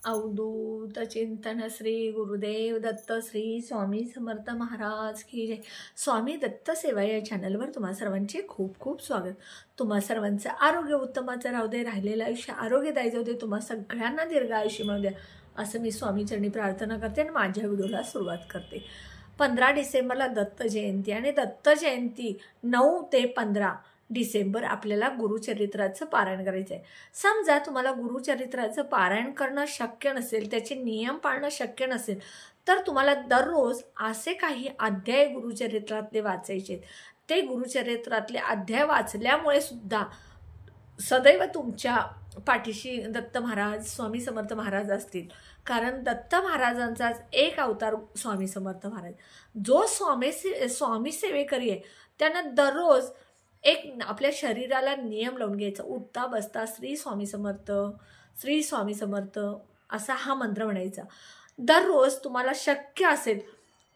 अवधूत चिंतन श्री गुरुदेव दत्त श्री स्वामी समर्थ महाराज की जय। स्वामी दत्त सेवा या चॅनलवर तुम्हा सर्वांचे खूप खूप स्वागत। तुम्हा सर्वांचं आरोग्य उत्तमाचं राहू दे, राहिलेलं आयुष्य आरोग्यदायी जाऊ दे, तुम्हा सगळ्यांना दीर्घ आयुष्य मिळू द्या असं मी स्वामीचरणी प्रार्थना करते आणि माझ्या व्हिडिओला सुरुवात करते। 15 डिसेंबरला दत्त जयंती आणि दत्त जयंती 9 ते 15 डिसेंबर आपल्याला गुरुचरित्राचं पारायण करायचं आहे। समजा तुम्हाला गुरुचरित्राचं पारायण करणं शक्य नसेल, त्याचे नियम पाळणं शक्य नसेल, तर तुम्हाला दररोज असे काही अध्याय गुरुचरित्रातले वाचायचे आहेत। ते गुरुचरित्रातले अध्याय वाचल्यामुळे सुद्धा सदैव तुमच्या पाठीशी दत्त महाराज स्वामी समर्थ महाराज असतील, कारण दत्त महाराजांचाच एक अवतार स्वामी समर्थ महाराज, जो स्वामी सेवेकरी आहे, त्यानं दररोज एक आपल्या शरीराला नियम लावून घ्यायचा। उठता बसता श्री स्वामी समर्थ असा हा मंत्र म्हणायचा। दररोज तुम्हाला शक्य असेल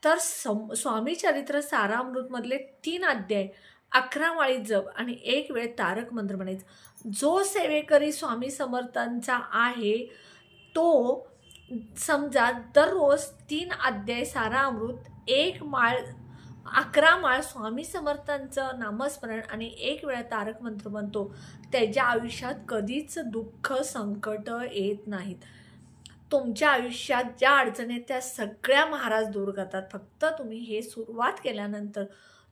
तर स्वामी चरित्र सारामृतमधले 3 अध्याय 11 माळी जप आणि 1 वेळ तारक मंत्र म्हणायचा। जो सेवेकरी स्वामी समर्थांचा आहे तो समजा दररोज 3 अध्याय सारामृत 1 माळ 11 माळ स्वामी समर्थांचं नामस्मरण आणि 1 वेळा तारक मंत्र म्हणतो, त्याच्या आयुष्यात कधीच दुःख संकट येत नाहीत। तुमच्या आयुष्यात ज्या अडचणी आहेत त्या सगळ्या महाराज दूर करतात। फक्त तुम्ही हे सुरुवात केल्यानंतर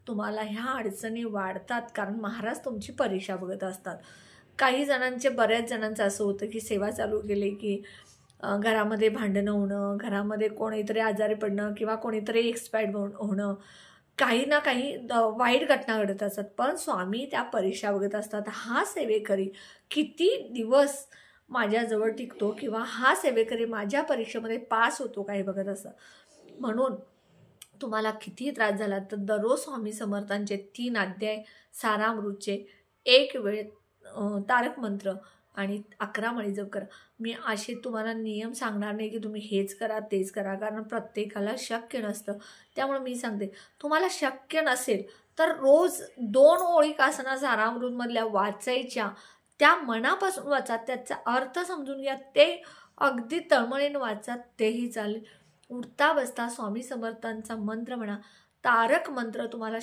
तुम्हाला ह्या अडचणी वाढतात, कारण महाराज तुमची परीक्षा बघत असतात। काही जणांचे बऱ्याच जणांचं असं होतं की सेवा चालू केली की घरामध्ये भांडणं होणं, घरामध्ये कोणीतरी आजारी पडणं किंवा कोणीतरी एक्सपायर्ड होणं, काही ना काही वाईट घटना घडत असतात, पण स्वामी त्या परीक्षा बघत असतात। हा सेवेकरी किती दिवस माझ्याजवळ टिकतो किंवा हा सेवेकरी माझ्या परीक्षेमध्ये पास होतो काही बघत असतात। म्हणून तुम्हाला किती त्रास झाला तर दररोज स्वामी समर्थांचे 3 अध्याय सारामृतचे 1 वेळ तारक मंत्र आणि 11 माळी जप करा। मी असे तुम्हाला नियम सांगणार नाही की तुम्ही हेच करा तेच करा, कारण प्रत्येकाला शक्य नसतं। त्यामुळे मी सांगते, तुम्हाला शक्य नसेल तर रोज 2 ओळी कासना सारामृतमधल्या वाचायच्या, त्या मनापासून वाचा, त्याचा अर्थ समजून घ्या, ते अगदी तळमळीने वाचा, तेही चालेल। उठता बसता स्वामी समर्थांचा मंत्र म्हणा, तारक मंत्र तुम्हाला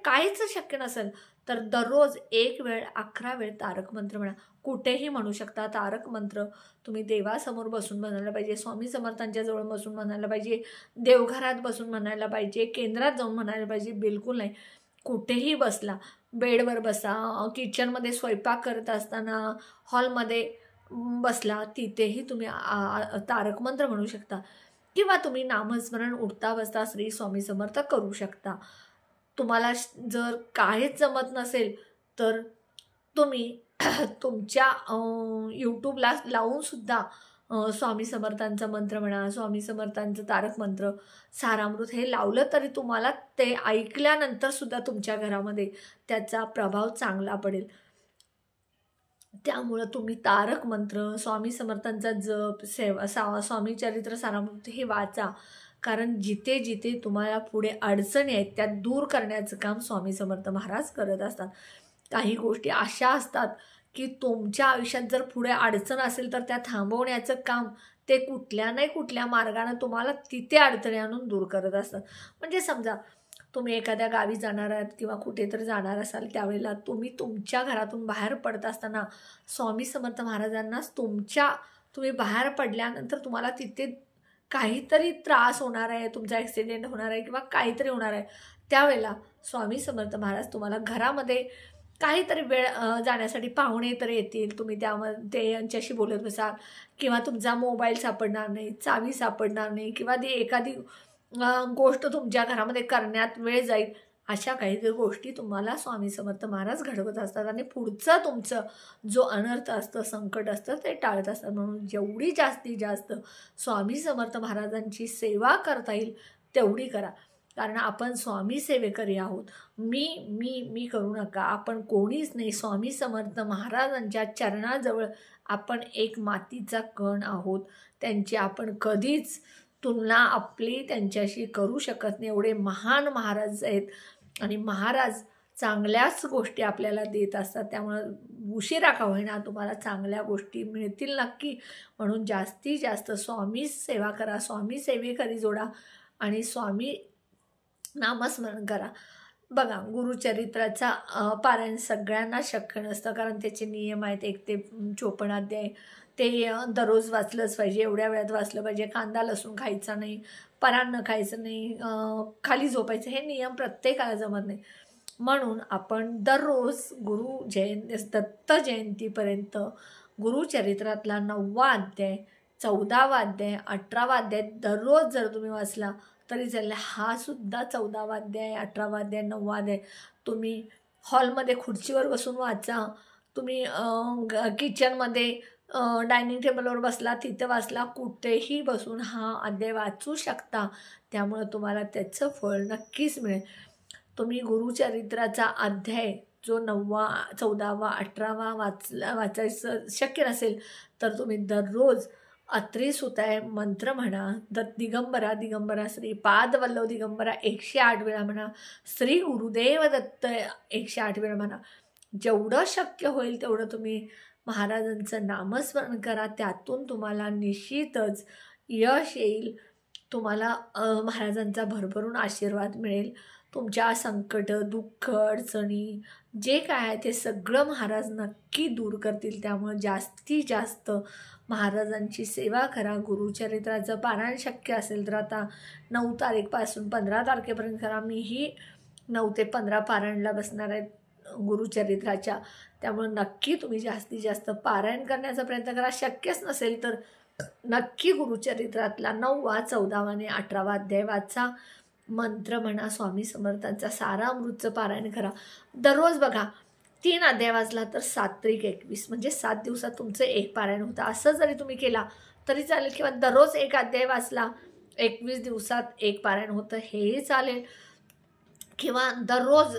काहीच शक्य नसेल तर दररोज 1 वेळ 11 वेळ तारक मंत्र म्हणा। कुठेही म्हणू शकता तारक मंत्र। तुम्ही देवासमोर बसून म्हणायला पाहिजे, स्वामी समर्थांच्या जवळ बसून म्हणायला पाहिजे, देवघरात बसून म्हणायला पाहिजे, केंद्रात जाऊन म्हणायला पाहिजे, बिलकुल नाही। कुठेही बसला, बेडवर बसा, किचनमध्ये स्वयंपाक करत असताना, हॉलमध्ये बसला, तिथेही तुम्ही तारक मंत्र म्हणू शकता किंवा तुम्ही नामस्मरण उठता बसता श्री स्वामी समर्थ करू शकता। तुम्हाला जर काहीच जमत नसेल तर तुम्ही तुमच्या यूट्यूबला लावून सुद्धा स्वामी समर्थांचा मंत्र म्हणा, स्वामी समर्थांचं तारक मंत्र सारामृत हे लावलं तरी तुम्हाला ते ऐकल्यानंतर सुद्धा तुमच्या घरामध्ये त्याचा प्रभाव चांगला पडेल। त्यामुळं तुम्ही तारक मंत्र, स्वामी समर्थांचा जप, स्वामी चरित्र सारामृत हे वाचा, कारण जिथे जिथे तुम्हाला पुढे अडचणी आहेत त्या दूर करण्याचं काम स्वामी समर्थ महाराज करत असतात। काही गोष्टी अशा असतात की तुमच्या आयुष्यात जर पुढे अडचण असेल तर त्या थांबवण्याचं काम ते कुठल्या नाही कुठल्या मार्गाने तुम्हाला तिथे अडचणी आणून दूर करत असतात। म्हणजे समजा तुम्ही एखाद्या गावी जाणार आहात किंवा कुठेतरी जाणार असाल, त्यावेळेला तुम्ही तुमच्या घरातून बाहेर पडत असताना स्वामी समर्थ महाराजांनाच तुम्ही बाहेर पडल्यानंतर तुम्हाला तिथे काहीतरी त्रास होणार आहे, तुमचा ॲक्सिडेंट होणार आहे किंवा काहीतरी होणार आहे, त्यावेळेला स्वामी समर्थ महाराज तुम्हाला घरामध्ये काहीतरी वेळ जाण्यासाठी पाहुणे तर येतील, तुम्ही त्यामध्ये यांच्याशी बोलत बसाल किंवा तुमचा मोबाईल सापडणार नाही, चावी सापडणार नाही किंवा एखादी गोष्ट तुमच्या घरामध्ये करण्यात वेळ जाईल, अशा काहीतरी गोष्टी तुम्हाला स्वामी समर्थ महाराज घडवत असतात आणि पुढचं तुमचं जो अनर्थ असतं, संकट असतं ते टाळत असतात। म्हणून जेवढी जास्तीत जास्त स्वामी समर्थ महाराजांची सेवा करता येईल तेवढी करा, कारण आपण स्वामी सेवेकरी आहोत। मी करू नका, आपण कोणीच नाही। स्वामी समर्थ महाराजांच्या चरणाजवळ आपण एक मातीचा कण आहोत, त्यांची आपण कधीच तुलना आपली त्यांच्याशी करू शकत नाही। एवढे महान महाराज आहेत आणि महाराज चांगल्याच गोष्टी आपल्याला देत असतात. त्यामुळं उशिरा का होईना तुम्हाला चांगल्या गोष्टी मिळतील नक्की. म्हणून जास्तीत जास्त स्वामी सेवा करा, स्वामी सेवेकरी जोडा आणि स्वामी नामस्मरण करा. बघा, गुरुचरित्राचा पारायण सगळ्यांना शक्य नसतं, कारण त्याचे नियम आहेत. 1 ते 54 अध्याय ते दररोज वाचलंच पाहिजे, एवढ्या वेळात वाचलं पाहिजे. कांदा लसूण खायचा नाही, परान्न खायचं नाही, खाली झोपायचं, हे नियम प्रत्येकाला जमत नाही. म्हणून आपण दररोज दत्त जयंतीपर्यंत गुरुचरित्रातला 9वा अध्याय, 14वा अध्याय, 18वा अध्याय दररोज जर तुम्ही वाचला तरी चालेल. हा सुद्धा 14वा अध्याय, 18वा अध्याय, 9वा अध्याय तुम्ही हॉलमध्ये खुर्चीवर बसून वाचा. तुम्ही किचनमध्ये डायनिंग टेबलवर बसला तिथं वाचला, कुठेही बसून हा अध्याय वाचू शकता. त्यामुळं तुम्हाला त्याचं फळ नक्कीच मिळेल. तुम्ही गुरुचरित्राचा अध्याय जो 9वा, 14वा, 18वा वाचायचं शक्य नसेल तर तुम्ही दररोज अत्री सुताय मंत्र म्हणा, दिगंबरा दिगंबरा श्रीपाद वल्लभ दिगंबरा 108 वेळा म्हणा, श्री गुरुदेव दत्त 108 वेळा म्हणा. जेवढं शक्य होईल तेवढं तुम्ही महाराजांचं नामस्मरण करा. त्यातून तुम्हाला निश्चितच यश येईल. तुम्हाला महाराजांचा भरभरून आशीर्वाद मिळेल. तुमच्या संकट, दुःख, अडचणी जे काय आहे ते सगळं महाराज नक्की दूर करतील. त्यामुळे जास्तीत जास्त महाराजांची सेवा करा. गुरुचरित्राचं पारायण शक्य असेल तर आता 9 तारीखपासून 15 तारखेपर्यंत करा. मीही 9 ते 15 पारायणला बसणार आहेत गुरुचरित्राच्या. त्यामुळे नक्की तुम्ही जास्तीत जास्त पारायण करण्याचा प्रयत्न करा. शक्यच नसेल तर नक्की गुरुचरित्रातला 9वा, 14वा आणि 18वा अध्याय वाचा. मंत्र म्हणा, स्वामी समर्थांचा सारामृतचं पारायण करा. दररोज बघा 3 अध्याय वाचला तर 7 त्रिक 21 म्हणजे 7 दिवसात तुमचं 1 पारायण होतं. असं जरी तुम्ही केला तरी चालेल, किंवा दररोज 1 अध्याय वाचला 21 दिवसात 1 पारायण होतं हेही चालेल, किंवा दररोज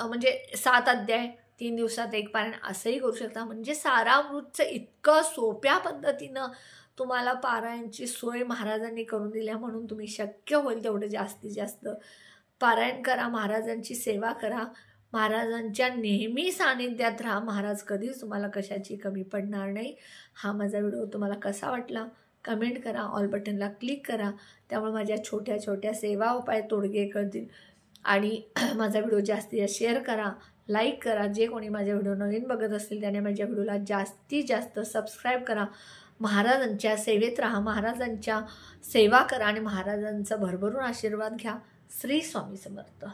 म्हणजे 7 अध्याय 3 दिवसात 1 पारायण असंही करू शकता. म्हणजे सारामृतचं इतकं सोप्या पद्धतीनं तुम्हाला पारायणची सोय महाराजांनी करून दिल्या. म्हणून तुम्ही शक्य होईल तेवढं जास्तीत जास्त पारायण करा, महाराजांची सेवा करा, महाराजांच्या नेहमी सानिध्यात राहा. महाराज कधीच तुम्हाला कशाची कमी पडणार नाही. हा माझा व्हिडिओ तुम्हाला कसा वाटला कमेंट करा, ऑल बटनला क्लिक करा. त्यामुळे माझ्या छोट्या छोट्या सेवा उपाय तोडगे कळतील. आणि माझा व्हिडिओ जास्तीत जास्त शेअर करा, लाईक करा. जे कोणी माझे व्हिडिओ नवीन बघत असतील त्याने माझ्या व्हिडिओला जास्तीत जास्त सबस्क्राईब करा. महाराजांच्या सेवेत राहा, महाराजांच्या सेवा करा आणि महाराजांचा भरभरून आशीर्वाद घ्या. श्री स्वामी समर्थ.